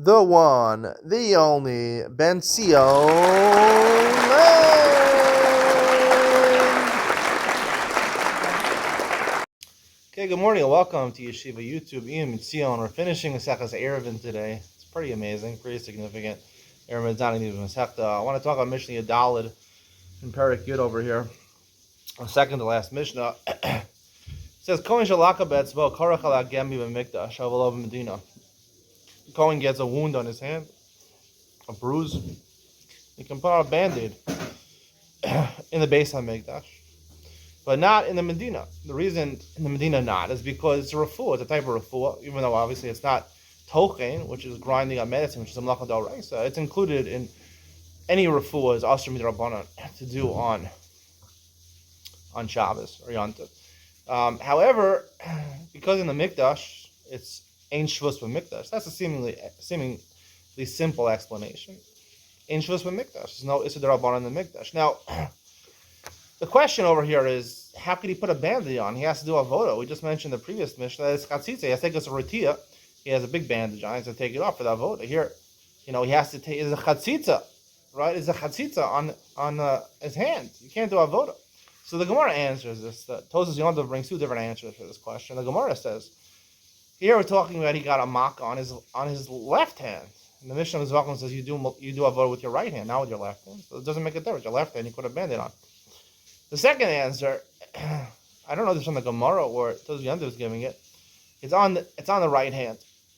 the one, the only, Ben Sion. Okay, good morning and welcome to Yeshiva YouTube. Iyun and Sion. We're finishing Maseches Eiruvin today. It's pretty amazing, pretty significant. Eiruvin is not in Masechta. I want to talk about Mishnah Yadalid in Perek Yud over here. The second to last Mishnah. It says, Kohen shalaka be'etzbo korach ala gemmi b'mikdash avolav Medina. Kohen gets a wound on his hand, a bruise. He can put on a band-aid in the Beis HaMikdash, but not in the Medina. The reason in the Medina not is because it's a refuah. It's a type of refuah, even though obviously it's not tochen, which is grinding on medicine, which is a malacha d'oraisa. It's included in any refuah is asher midrabanan to do on Shabbos or Yom Tov. However, because in the Mikdash it's Ein Shvus b'Mikdash. That's a seemingly simple explanation. Ein Shvus b'Mikdash. There's no Issa d'Rabbanan in the Mikdash. Now, the question over here is, how could he put a bandage on? He has to do avoda. We just mentioned the previous Mishnah that it's chatzitza. He has to take us a rotia. He has a big bandage on. He has to take it off for the avoda. Here, he has to take. It's a chatzitza, right? It's a chatzitza on his hand. You can't do avoda. So the Gemara answers this. Tosas Yontav brings two different answers for this question. The Gemara says, here we're talking about he got a mak on his left hand. And the Mishnah Mizvachim says you do avoda with your right hand, not with your left hand. So it doesn't make a difference. Your left hand, you put a band-aid on. The second answer, I don't know if it's from the Gemara or Tosas Yontav is giving it. It's on the right hand.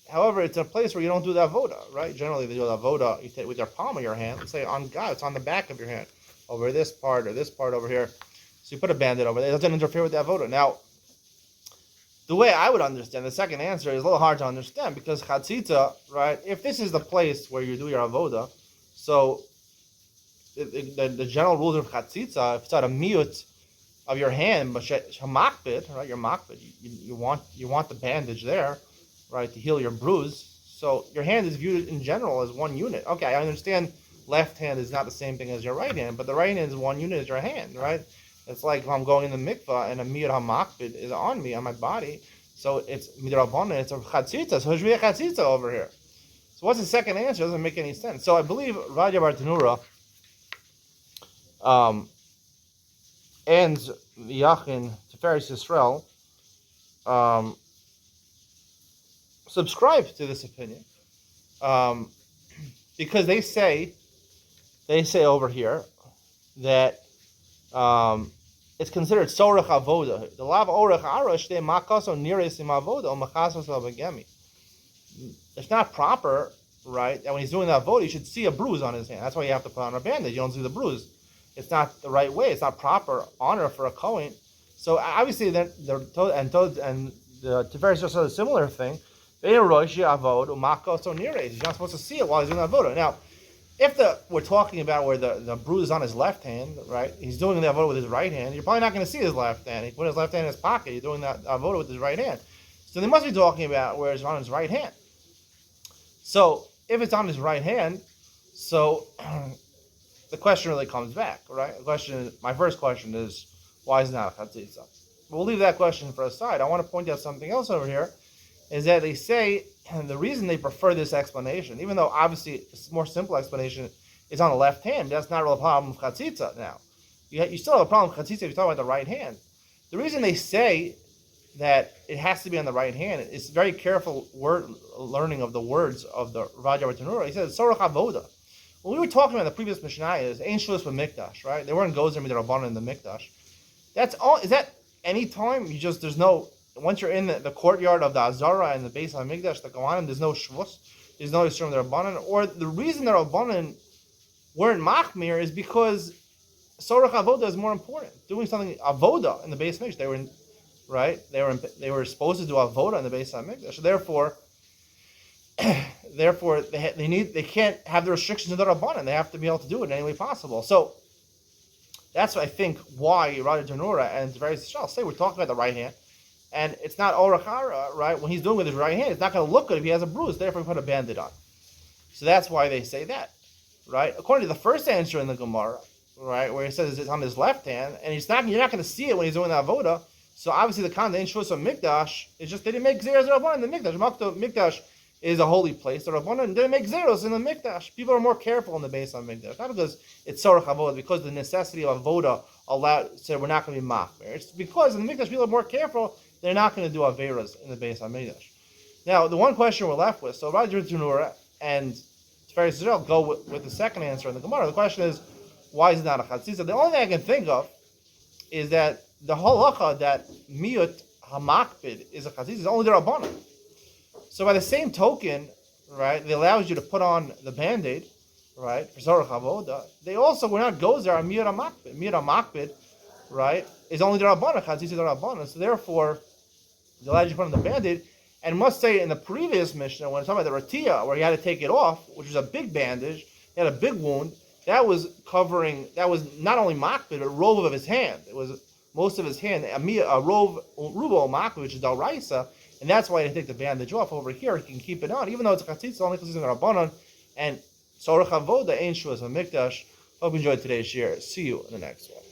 However, it's a place where you don't do the avoda, right? Generally, they do the avoda you take with your palm of your hand. Let's say on God, it's on the back of your hand, over this part or this part over here. So you put a band-aid over there. It doesn't interfere with the avoda. Now, the way I would understand the second answer is a little hard to understand because chatzitza, right? If this is the place where you do your avoda, so the general rules of chatzitza, if it's at a miyut of your hand, but makbid, right? Your makbid, you want the bandage there, right, to heal your bruise. So your hand is viewed in general as one unit. Okay, I understand left hand is not the same thing as your right hand, but the right hand is one unit as your hand, right? It's like if I'm going in the mikvah and a miyut hamakbid is on me, on my body, so it's midrabanan, it's a chatzitza, so it should be a chatzitza over here. So what's the second answer? It doesn't make any sense. So I believe Raja Bartanura and Yachin Tiferes Yisrael subscribe to this opinion because they say over here that it's considered sorech avoda. The lav orech arash de makaso niris im avoda o machasos labagemi. It's not proper, right? And when he's doing that avoda, you should see a bruise on his hand. That's why you have to put on a bandage. You don't see the bruise. It's not the right way. It's not proper honor for a kohen. So obviously, the Tiferes just said a similar thing. They rosh avod o makaso niris. He's not supposed to see it while he's doing that avoda. Now, if we're talking about where the bruise is on his left hand, right? He's doing the avoda with his right hand. You're probably not going to see his left hand. He put his left hand in his pocket. You're doing that avoda with his right hand. So they must be talking about where it's on his right hand. So if it's on his right hand, so the question really comes back, right? My first question is, why is it not a chatzitza? We'll leave that question for aside. I want to point out something else over here, is that they say, and the reason they prefer this explanation, even though obviously a more simple explanation is on the left hand, that's not a real problem with chatzitza now. You still have a problem with chatzitza if you talk about the right hand. The reason they say that it has to be on the right hand is very careful learning of the words of the Raja Bartanura. He says, sorach avoda. When we were talking about the previous Mishnah is Ein Shvus b'Mikdash, right? They weren't gozer midrabanan in the Mikdash. That's all. Is that any time? There's no. Once you're in the courtyard of the Azara and the Beis HaMikdash, the Kohanim, there's no shvus, there's no Yisrum D'Rabbanan, or the reason the Rabbanan weren't machmir is because Sorach Avoda is more important. Doing something Avoda in the Beis HaMikdash, they were supposed to do Avoda in the Beis HaMikdash. Therefore, they can't have the restrictions of the Rabbanan. They have to be able to do it in any way possible. So that's I think why Raja Tanura and various Shal say we're talking about the right hand. And it's not orachara, right? When he's doing it with his right hand, it's not going to look good if he has a bruise. Therefore, he put a bandage on. So that's why they say that, right? According to the first answer in the Gemara, right, where he says it's on his left hand, and you're not going to see it when he's doing the avoda. So obviously, the content in Shvus of Mikdash is just they didn't make Zerah Zerabon in the Mikdash. Mikdash is a holy place. The Rabbanan didn't make zeros in the mikdash. People are more careful in the base on mikdash, not because it's tzorach avoda, because the necessity of avoda said we're not going to be machmer. It's because in the mikdash people are more careful. They're not going to do averas in the base on mikdash. Now, the one question we're left with, so Roger Tunura and Tiferes Israel go with the second answer in the Gemara. The question is, why is it not a chatzitza? The only thing I can think of is that the halacha that miyut hamakbid is a chatzitza is only the Rabbanan. So by the same token, right, it allows you to put on the band-aid, right, for Zorach Avoda. They also were not gozer on miyut hamakbid. Miyut hamakbid, right, is only the Rabbanan. Chatzitza is the Rabbanan. So therefore, it allows you to put on the band-aid. And must say, in the previous Mishnah, when it's talking about the Ratiyah, where he had to take it off, which was a big bandage, he had a big wound, that was not only makbid, but rove of his hand. It was most of his hand, a rubo makbid, which is Dal Raisa, and that's why he had to take the bandage off. Over here, he can keep it on, even though it's a chatzitza, only because it's a Rabbanon, and Tzorach Avoda, Ein Shuvas Hamikdash. Hope you enjoyed today's share. See you in the next one.